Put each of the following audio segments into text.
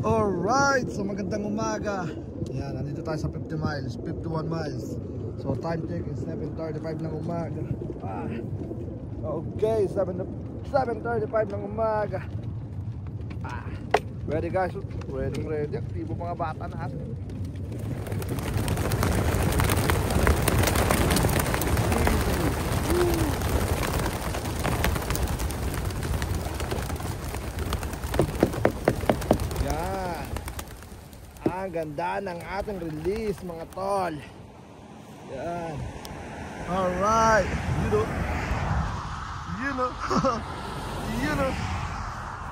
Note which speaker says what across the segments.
Speaker 1: Alright, so magandang umaga. Yan, nandito tayo sa 50 miles, 51 miles. So time check is 7:35 ng umaga. Okay, 7:35 ng umaga. Ready guys? Ready. Aktibo mga bata natin. Ang ganda ng ating release mga tol. Yan. Alright. You know.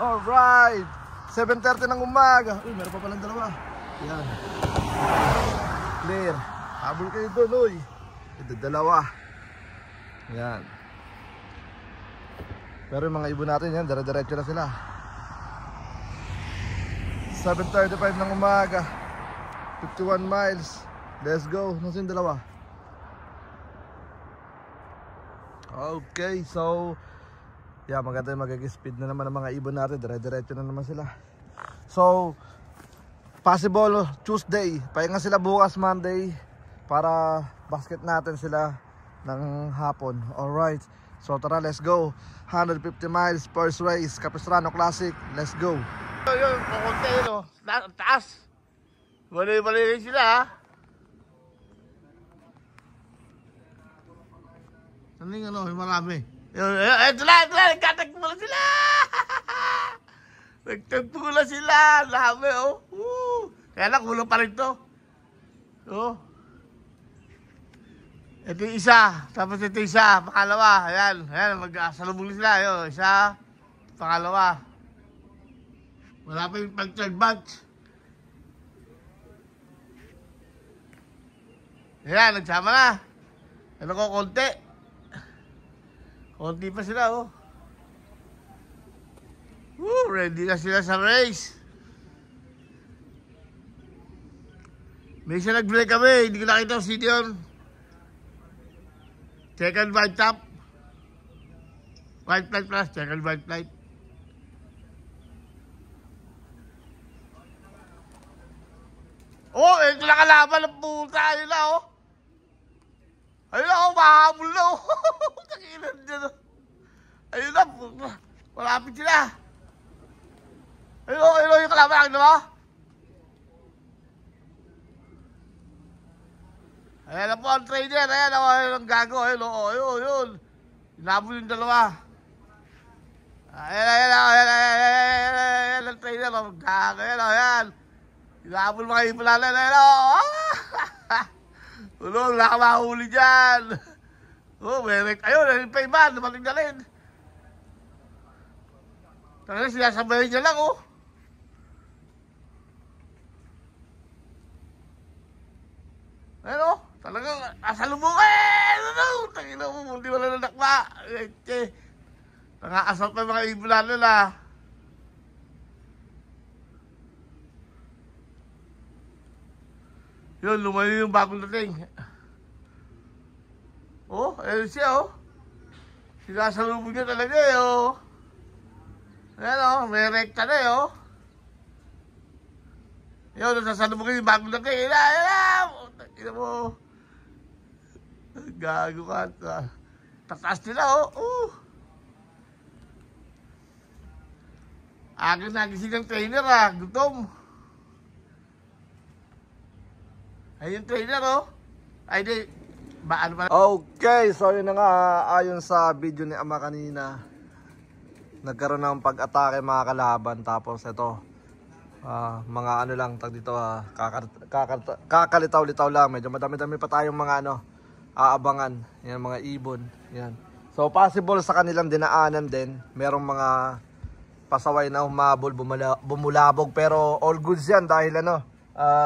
Speaker 1: Alright. 7:30 ng umaga. Uy, meron pa palang dalawa. Yan. Clear. Habol kayo doon, uy. Ito dalawa. Yan. Pero yung mga ibon natin yan, dire-diretso na sila. 7:35 ng umaga, 51 miles. Let's go. Nasaan yung dalawa? Okay, so yeah, maganda yung mag-speed na naman ang mga ibon natin. Dire-diretso na naman sila. So possible Tuesday, pahinga sila bukas Monday para basket natin sila ng hapon. Alright, so tara, let's go. 150 miles, first race, Capistrano Classic. Let's go.
Speaker 2: Yun, kukunti yun o. Taas. Bali-bali sila ha. Ano yung ano, yung marami. Ito na, nagkatagpo na sila. Nagtagpo na sila. Dami o. Kaya lang, kulang pa rin to. Ito yung isa. Tapos ito yung isa. Pangalawa. Ayan, mag-asalubong sila. Ayan, isa. Pangalawa. Wala pa yung pag-third batch. Ayan, nagsama na. Ano ko, konti. Konti pa sila, oh. Ready na sila sa race. May isa nag-break kami. Hindi ko nakita ang CD yun. Second white top. White flight plus, second white flight. Oh, ito na kalaban ng puta. Ayun na, oh. Ayun na, oh. Mahabol na, oh. Takilan dyan, oh. Ayun na, puta. Malapit sila. Ayun, yung kalaban. Ayun na, ayan na po ang trainer. Ayan, oh. Ayun ang gago. Ayun. Inabol yung dalawa. Ayan ang trainer. Oh. Gago, ayan. Inabol mga ipulalan na yun, oh! Wala ka mahuli dyan. Meron. Ayun pa iba, dumating na rin. Talaga sinasabayin niya lang, oh. Ayun, oh. Talagang asalubong, tangina mo, hindi wala nanakma. Nangaasal pa yung mga ipulalan na. Yun, lumayo yung bagong dating. Oh, ayun siya, oh. Sinasalubog niya talaga, eh, oh. Ayan, oh, may rekta na, eh, oh. Yun, nasasalubog yung bagong dating. Ayan mo. Gago ka. Tataas nila, oh. Akin nagising ng trainer, gutom. Ayun yung trainer, oh. Ay, di. Ano ba?
Speaker 1: Okay, so yun na nga. Ayon sa video ni Ama kanina, nagkaroon ng pag-atake mga kalaban. Tapos ito, mga ano lang, tag dito, kakalitaw-litaw lang. Medyo madami-dami pa tayong mga aabangan. Yan, mga ibon. Yan. So possible sa kanilang dinaanan din. Merong mga pasaway na humabol, bumulabog. Pero all goods yan dahil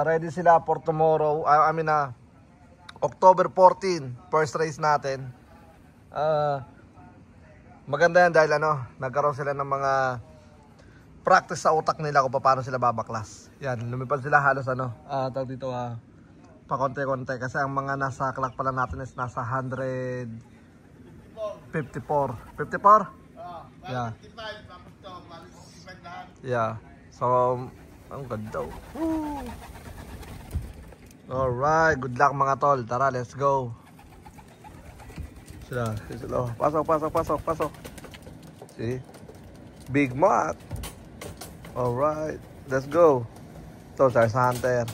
Speaker 1: ready sila for tomorrow. October 14, first race natin. Maganda yan dahil nagkaroon sila ng mga practice sa utak nila kung paano sila babaklas. Yan, lumipad sila halos tawag dito pa konti-konti kasi ang mga nasa clock pala natin is nasa 154. 54? Yeah. Yeah. So Ang ganda. Woo! Alright, good luck mga tol. Tara, let's go. Sila. Pasok. See? Big Mac. Alright, let's go. Ito, sa Hunter.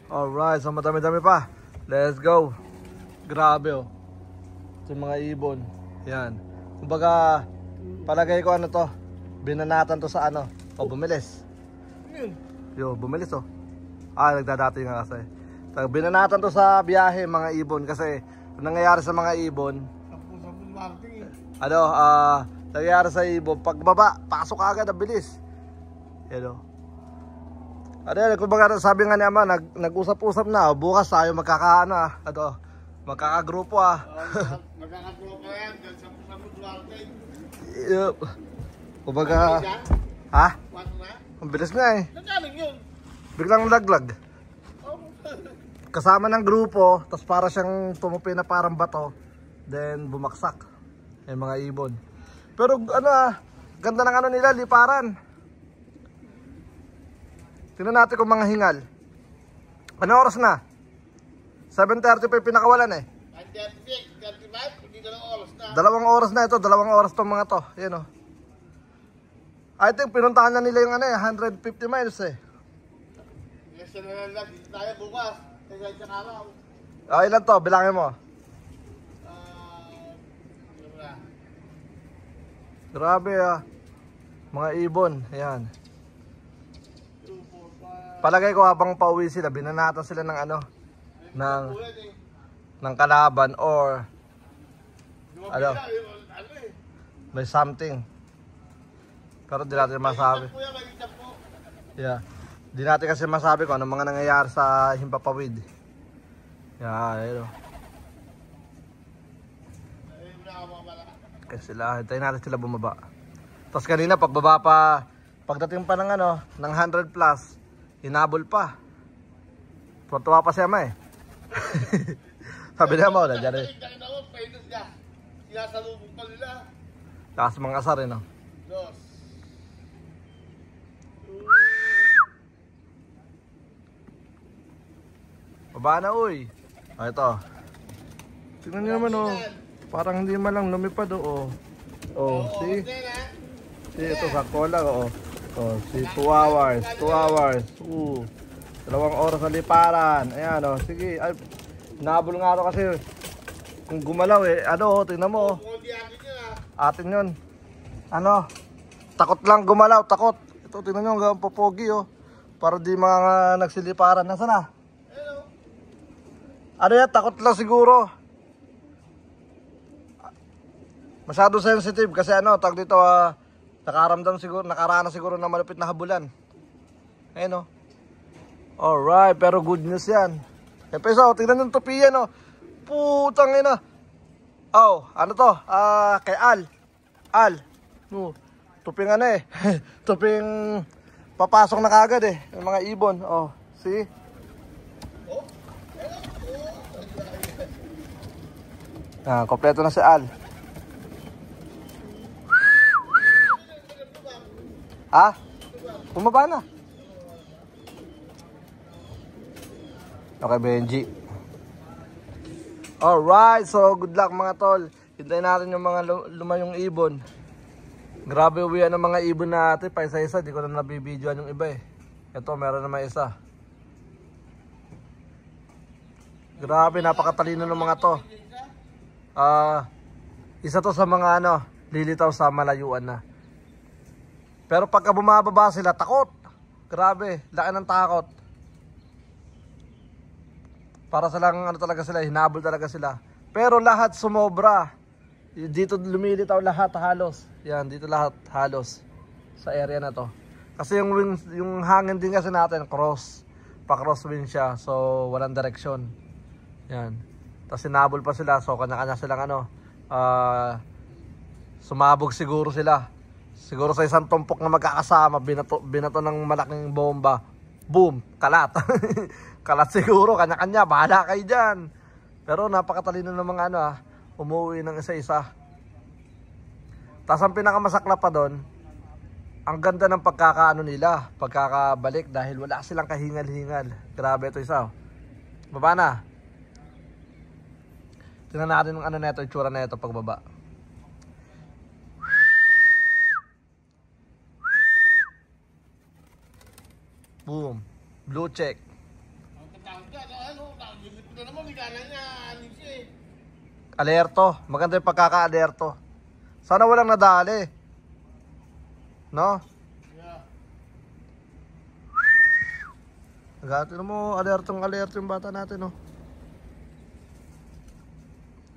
Speaker 1: Alright, so madami-dami pa. Let's go. Grabe oh. Ito yung mga ibon. Yan. Kumbaga, palagay ko ano to. Binanatan to sa ano. O, bumilis. Yo, bumilis oh. Nagdadati nga kasi. Binanatan to sa biyahe mga ibon kasi nangyayari sa mga ibon. Nangyayari sa ibon, pagbaba, pasok agad, ang bilis. Hello. Kumbaga sabi nga ni Ama, nag-usap-usap na, bukas tayo magkakagrupo
Speaker 2: Magkakagrupo yan, dyan sa Duarte.
Speaker 1: Yup. Kumbaga, ha?
Speaker 2: Wato na?
Speaker 1: Ang bilis nga eh.
Speaker 2: Nagaling yun.
Speaker 1: Biglang laglag. Kasama ng grupo, tapos para siyang tumupi na parang bato, then bumaksak yung mga ibon. Pero ganda ng nila, liparan. Tingnan natin kung mga hingal. Ano oras na? 7:30 pa yung pinakawalan eh.
Speaker 2: 35, hindi 2 oras na.
Speaker 1: 2 oras na ito, 2 oras tong mga to. Yan oh. I think pinuntahan na nila yung 150 miles eh.
Speaker 2: Yes, na lang, dito tayo bukas. Kaya isang araw.
Speaker 1: Ilan to? Bilangin mo. Grabe mga ibon. Ayan. Palagay ko habang pauwi sila, binanatan sila ng ng kalaban or may something. Pero di natin masabi. Yeah. Di natin kasi masabi kung anong mga nangyayari sa himpapawid. Yeah, kasi sila, hintayin natin sila bumaba. Tapos kanina pagbaba pa, pagdating pa ng ng 100 plus, hinabol pa. Tuwa pa si Ama eh. Sabi niya mo, nandiyan eh.
Speaker 2: Sinasalubong pa nila.
Speaker 1: Takas mga asar eh, no?
Speaker 2: Dos.
Speaker 1: Baba na, uy. Ito. Tingnan niyo naman, oh. Parang hindi man lang lumipad, oh. Oh, see? See, ito sa cola, oh. Oh, see, 2 hours. 2 hours. 2 oras na liparan. Ayan, oh. Sige. Ay, nabol nga ito kasi. Kung gumalaw, eh. Tingnan mo, oh. Atin yun. Takot lang gumalaw, takot. Ito, tingnan nyo, hanggang popogi, oh. Para di mga nagsiliparan. Nasaan na? Yan, takot lang siguro. Masyado sensitive kasi tag dito, nakaranas siguro na malupit na habulan. Ayun, oh. Alright, pero good news yan. Peso, tingnan yung tupi yan, oh. Putang ina. Oh, ano to? Kay Al. Tuping eh. Tuping papasok na kagad eh. Yung mga ibon, oh. See? Kompleto na si Al. Bumaba na. Okay, Benji. Alright, so good luck mga tol. Hintayin natin yung mga lumayong ibon. Grabe uwian ng mga ibon natin. Pa isa-isa, di ko na nabibidyoan yung iba eh. Ito, meron naman isa. Grabe, napakatalino ng mga to. Isa to sa mga lilitaw sa malayuan na. Pero pagka bumababa sila, takot. Grabe, laki ng takot. Para silang talaga sila, hinabol talaga sila. Pero lahat sumobra. Dito lumilitaw lahat halos. Yan, dito lahat halos sa area na to. Kasi yung hangin din kasi natin pa-cross wind siya. So walang direksyon. Yan. Tapos hinabol pa sila, so kanya-kanya silang sumabog siguro sila. Siguro sa isang tumpok na magkakasama, binato ng malaking bomba. Boom! Kalat! Kalat siguro, kanya-kanya, bahala kayo dyan. Pero napakatalino ng mga umuwi ng isa-isa. Tapos ang pinakamasaklap pa doon, ang ganda ng pagkakaano nila, pagkakabalik dahil wala silang kahingal-hingal. Grabe ito isa. Baba na. Tingnan natin yung ano neto, itsura neto pagbaba. Boom. Blue check. Alerto. Maganda yung pagkaka-alerto. Sana walang nadali. No?Agatin mo, alerto yung bata natin, no?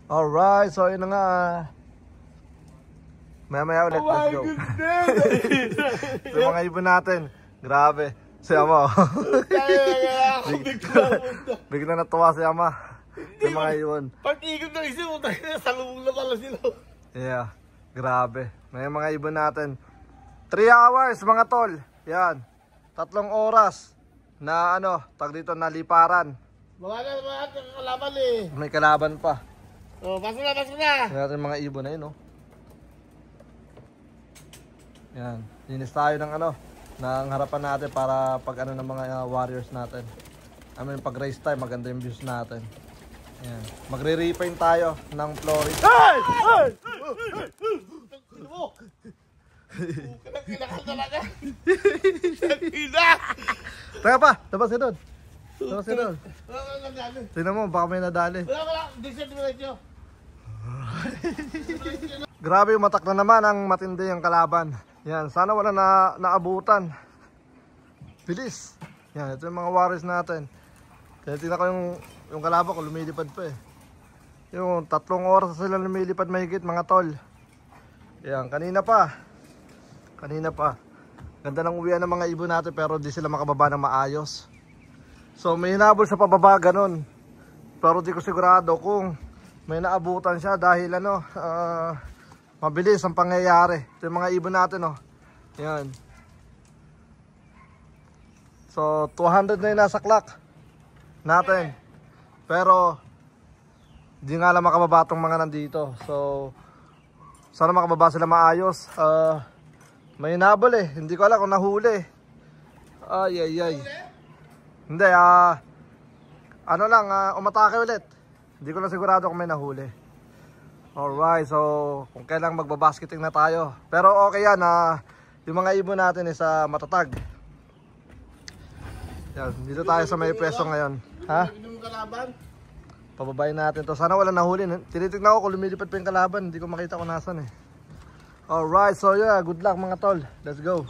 Speaker 1: Alright, so yun na nga. Maya ulit, let's go. So mga ibon natin, grabe. Si Ama. Bigla natuwa si Ama. Sa mga ibon.
Speaker 2: Pag-ikot ng isip mo, tayo na salubong na pala sila.
Speaker 1: Yeah, grabe. May mga ibon natin. 3 hours mga tol. Yan. 3 oras na ano, tag dito na liparan.
Speaker 2: Mga kalaban eh.
Speaker 1: May kalaban pa.
Speaker 2: Oh, pasok na.
Speaker 1: Yan natin mga ibon na yun, no? Yan. Linis tayo ng ano, ng harapan natin para pag ano ng mga warriors natin. I mean, pag race time, maganda yung views natin. Yan. Magre-repaint tayo ng flooring. Hey! Hey!
Speaker 2: Kinakal talaga.
Speaker 1: Teka pa, labas ka doon. Tingnan mo, baka may nadali.
Speaker 2: Wala, diretso.
Speaker 1: Grabe yung matak na naman ang matindi yung kalaban. Yan, sana wala naabutan. Bilis. Yan, ito yung mga warriors natin. Kaya tingnan ko yung kalaban ko, lumilipad pa eh. Yung 3 oras sila lumilipad mahigit mga tol. Yan, kanina pa. Ganda ng uwian ng mga ibon natin pero di sila makababa ng maayos. So may hinabol sa pababa ganun. Pero di ko sigurado kung may naabutan siya dahil ano, mabilis ang pangyayari. Ito yung mga ibon natin, oh. Yan. So 200 na yung nasa clock natin. Pero di nga lang makababa tong mga nandito. So sana makababa sila maayos. May hinabol eh. Hindi ko alam kung nahuli. Ay. Hindi, ano lang, umatake ulit. Hindi ko lang sigurado kung may nahuli. Alright, so kung kailang magbabasketing na tayo. Pero okay yan, yung mga ibon natin is matatag. Yan, dito tayo sa may preso ngayon. Ha? Pababayin natin to. Sana wala nahuli. Tinitignan ko kung lumilipad pa yung kalaban. Hindi ko makita kung nasan eh. Alright, so yeah, good luck mga tol. Let's go.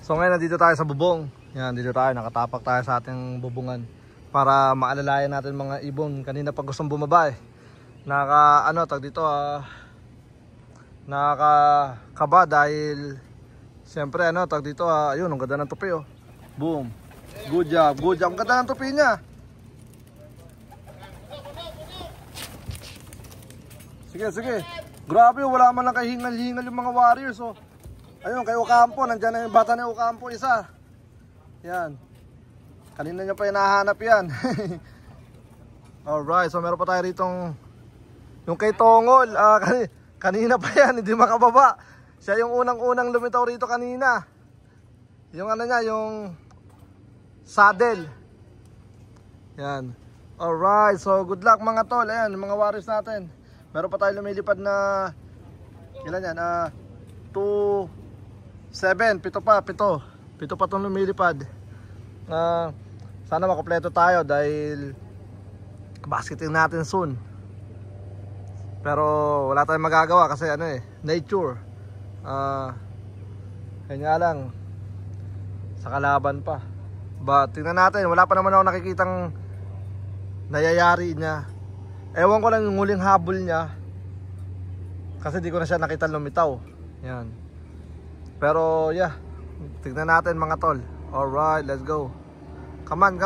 Speaker 1: So ngayon nandito tayo sa bubong. Yan, dito tayo, nakatapak tayo sa ating bubungan para maalalayan natin mga ibon. Kanina pag gustong bumaba eh, nakakaba dahil siyempre ano, tag dito, ayun, ang ganda ng tupi oh. Boom. Good job. Ang ganda ng tupi niya. Sige. Grabe, wala man lang kahingal-hingal yung mga warriors oh. Ayun, kay Ocampo, nandyan na yung bata ni Ocampo isa. Yan. Kanina niya pa hinahanap yan. Alright, so meron pa tayo ritong yung kay Tongol. Kanina pa yan, hindi makababa. Siya yung unang-unang lumitaw rito kanina. Yung ano niya, yung saddle. Yan. Alright, so good luck mga tol. Ayan, yung mga warriors natin. Meron pa tayo lumilipad na ilan yan? 2, 7, 7 pa itong lumilipad. Sana makompleto tayo dahil basketing natin soon. Pero wala tayong magagawa kasi ano eh, nature. Kanya lang sa kalaban pa. But tingnan natin, wala pa naman ako nakikitang nayayari niya. Ewan ko lang yung huling habol niya kasi di ko na siya nakita lumitaw. Yan. Pero yeah, tignan natin mga tol. Alright, let's go. Come on.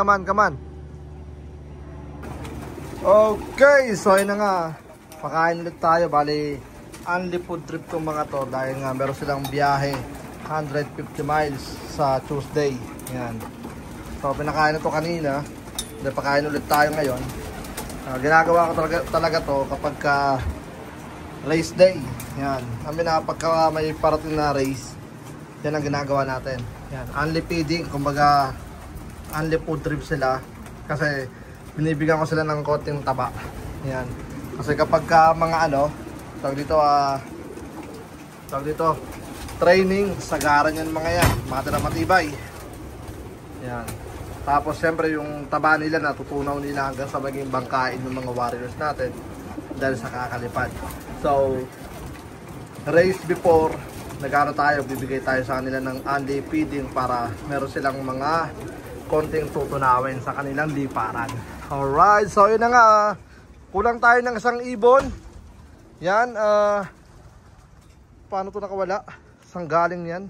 Speaker 1: Okay, so ayun na nga. Pakain ulit tayo. Bali, only food trip tong mga to dahil nga meron silang biyahe 150 miles sa Tuesday. Yan. So pinakain na to kanina. Dahil pakain ulit tayo ngayon. Ginagawa ko talaga to kapag race day. Yan. Kami na pagka may parating na race, Yan ang ginagawa natin. Yan, only feeding, kumbaga only food trip sila kasi binibigyan ko sila ng konting taba. Yan. Kasi kapag mga ano, tawag dito, training, sagaran yan mga yan, matira matibay. Yan. Tapos syempre yung taba nila natutunaw nila hanggang sa maging bangkain ng mga warriors natin dahil sa kakalipad. So, race before, nagano tayo, bibigay tayo sa kanila ng only feeding para meron silang mga konting tutunawin sa kanilang liparan. Alright, so yun na nga, kulang tayo ng isang ibon. Yan, paano to nakawala? Saan galing yan?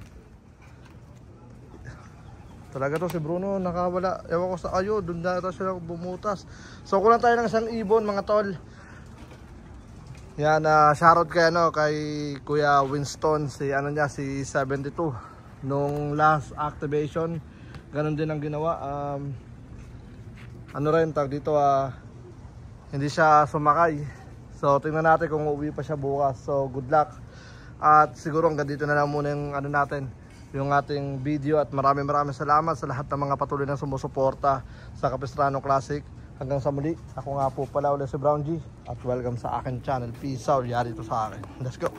Speaker 1: Talaga to si Bruno nakawala. Ewan ko sa ayo, doon na sila bumutas. So kulang tayo ng isang ibon mga tol. Yan, shoutout kay Kuya Winston, si 72 nung last activation. Ganon din ang ginawa. Hindi siya sumakay. So tingnan natin kung uuwi pa siya bukas. So good luck. At siguro hanggang dito na lang muna yung yung ating video, at maraming salamat sa lahat ng mga patuloy na sumusuporta sa Capistrano Classic. Hanggang sa muli, ako nga po pala ulit si Brown G, at welcome sa akin channel. Peace out, yari ito sa akin. Let's go!